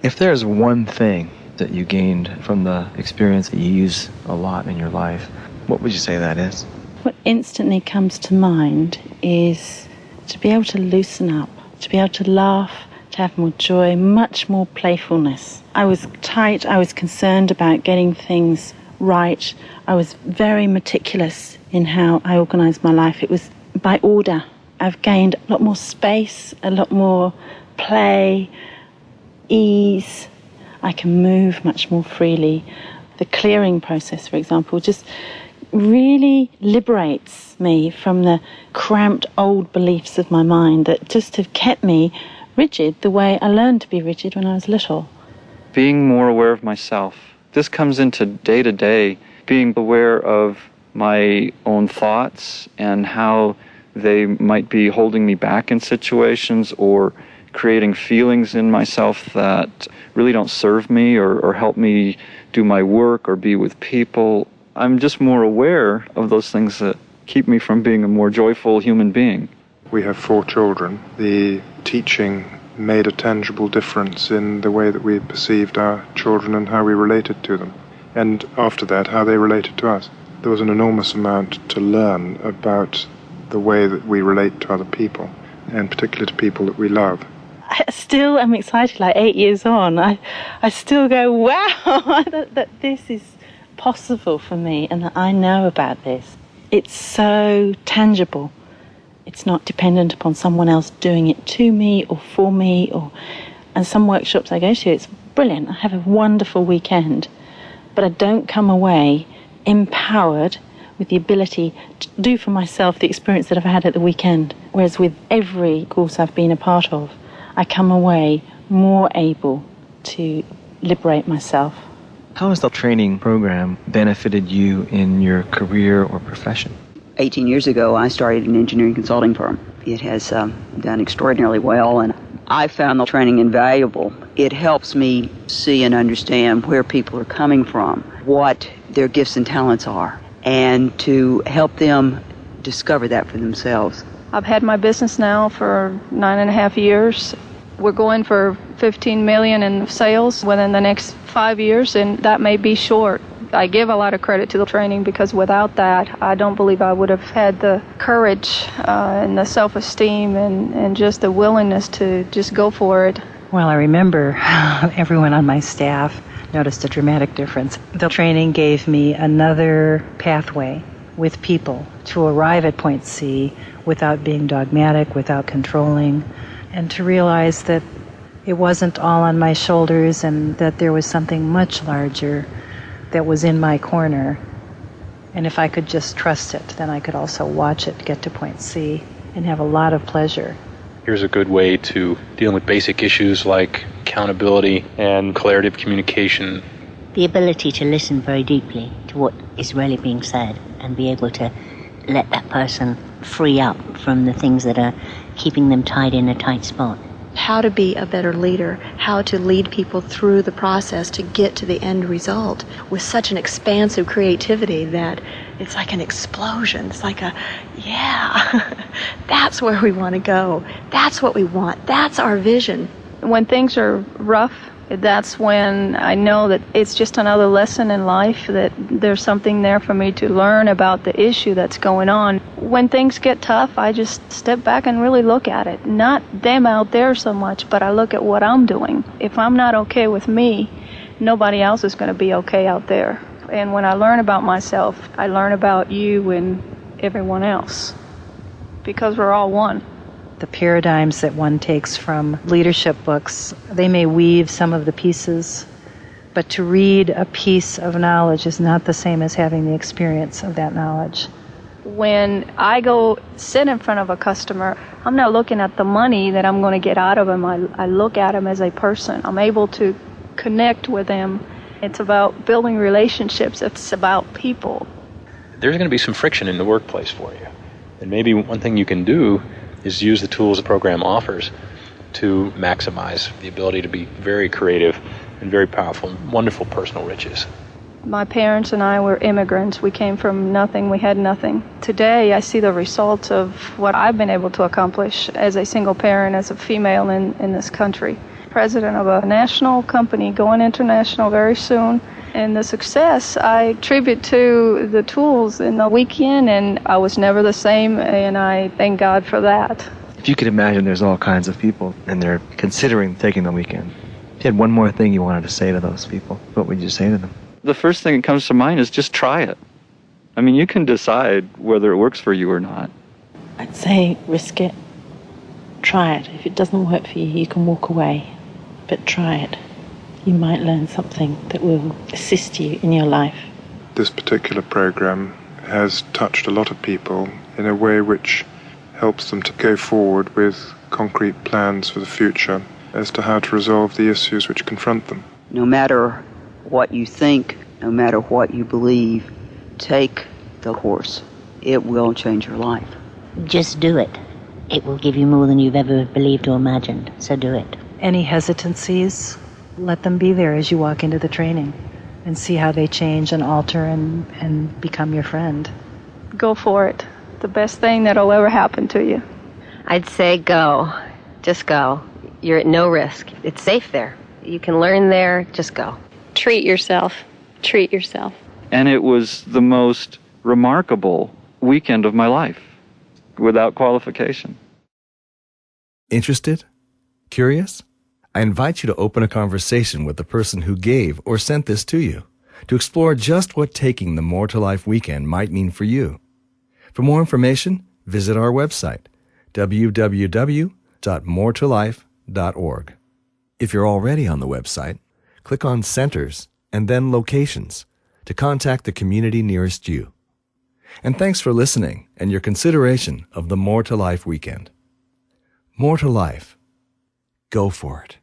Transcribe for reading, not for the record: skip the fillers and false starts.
If there's one thing that you gained from the experience that you use a lot in your life, what would you say that is? What instantly comes to mind is to be able to loosen up, to be able to laugh, to have more joy, much more playfulness. I was tight, I was concerned about getting things right. I was very meticulous in how I organised my life. It was by order. I've gained a lot more space, a lot more play, ease. I can move much more freely. The clearing process, for example, just really liberates me from the cramped old beliefs of my mind that just have kept me rigid the way I learned to be rigid when I was little. Being more aware of myself. This comes into day-to-day, being aware of my own thoughts and how they might be holding me back in situations or creating feelings in myself that really don't serve me or help me do my work or be with people. I'm just more aware of those things that keep me from being a more joyful human being. We have 4 children. The teaching made a tangible difference in the way that we perceived our children and how we related to them. And after that, how they related to us. There was an enormous amount to learn about the way that we relate to other people, and particularly to people that we love. I still am excited, like 8 years on. I still go, wow, that this is possible for me and that I know about this. It's so tangible. It's not dependent upon someone else doing it to me or for me. And some workshops I go to, it's brilliant. I have a wonderful weekend. But I don't come away empowered with the ability to do for myself the experience that I've had at the weekend. Whereas with every course I've been a part of, I come away more able to liberate myself. How has the training program benefited you in your career or profession? 18 years ago, I started an engineering consulting firm. It has done extraordinarily well, and I found the training invaluable. It helps me see and understand where people are coming from, what their gifts and talents are, and to help them discover that for themselves. I've had my business now for 9.5 years. We're going for $15 million in sales within the next 5 years, and that may be short. I give a lot of credit to the training because without that, I don't believe I would have had the courage and the self-esteem and just the willingness to just go for it. Well, I remember everyone on my staff noticed a dramatic difference. The training gave me another pathway with people to arrive at point C without being dogmatic, without controlling, and to realize that it wasn't all on my shoulders and that there was something much larger that was in my corner. And if I could just trust it, then I could also watch it get to point C and have a lot of pleasure. Here's a good way to deal with basic issues like accountability and clarity of communication. The ability to listen very deeply to what is really being said and be able to let that person free up from the things that are keeping them tied in a tight spot. How to be a better leader, how to lead people through the process to get to the end result with such an expansive creativity that it's like an explosion. It's like that's where we want to go. That's what we want. That's our vision. When things are rough, that's when I know that it's just another lesson in life, that there's something there for me to learn about the issue that's going on. When things get tough, I just step back and really look at it. Not them out there so much, but I look at what I'm doing. If I'm not okay with me, nobody else is going to be okay out there. And when I learn about myself, I learn about you and everyone else, because we're all one. The paradigms that one takes from leadership books, they may weave some of the pieces, but to read a piece of knowledge is not the same as having the experience of that knowledge. When I go sit in front of a customer, I'm not looking at the money that I'm going to get out of them. I look at them as a person. I'm able to connect with them. It's about building relationships. It's about people. There's going to be some friction in the workplace for you. And maybe one thing you can do is use the tools the program offers to maximize the ability to be very creative and very powerful and wonderful personal riches. My parents and I were immigrants. We came from nothing. We had nothing. Today, I see the results of what I've been able to accomplish as a single parent, as a female in this country. president of a national company going international very soon. And the success I attribute to the tools in the weekend, and I was never the same, and I thank God for that. If you could imagine there's all kinds of people and they're considering taking the weekend, if you had one more thing you wanted to say to those people, what would you say to them? The first thing that comes to mind is just try it. I mean, you can decide whether it works for you or not. I'd say risk it. Try it. If it doesn't work for you, you can walk away. But try it. You might learn something that will assist you in your life. This particular program has touched a lot of people in a way which helps them to go forward with concrete plans for the future as to how to resolve the issues which confront them. No matter what you think, no matter what you believe, take the course. It will change your life. Just do it. It will give you more than you've ever believed or imagined, so do it. Any hesitancies, let them be there as you walk into the training and see how they change and alter and become your friend. Go for it. The best thing that'll ever happen to you. I'd say go. Just go. You're at no risk. It's safe there. You can learn there. Just go. Treat yourself. Treat yourself. And it was the most remarkable weekend of my life, without qualification. Interested? Curious? I invite you to open a conversation with the person who gave or sent this to you to explore just what taking the More to Life weekend might mean for you. For more information, visit our website, www.moretolife.org. If you're already on the website, click on Centers and then Locations to contact the community nearest you. And thanks for listening and your consideration of the More to Life weekend. More to Life. Go for it.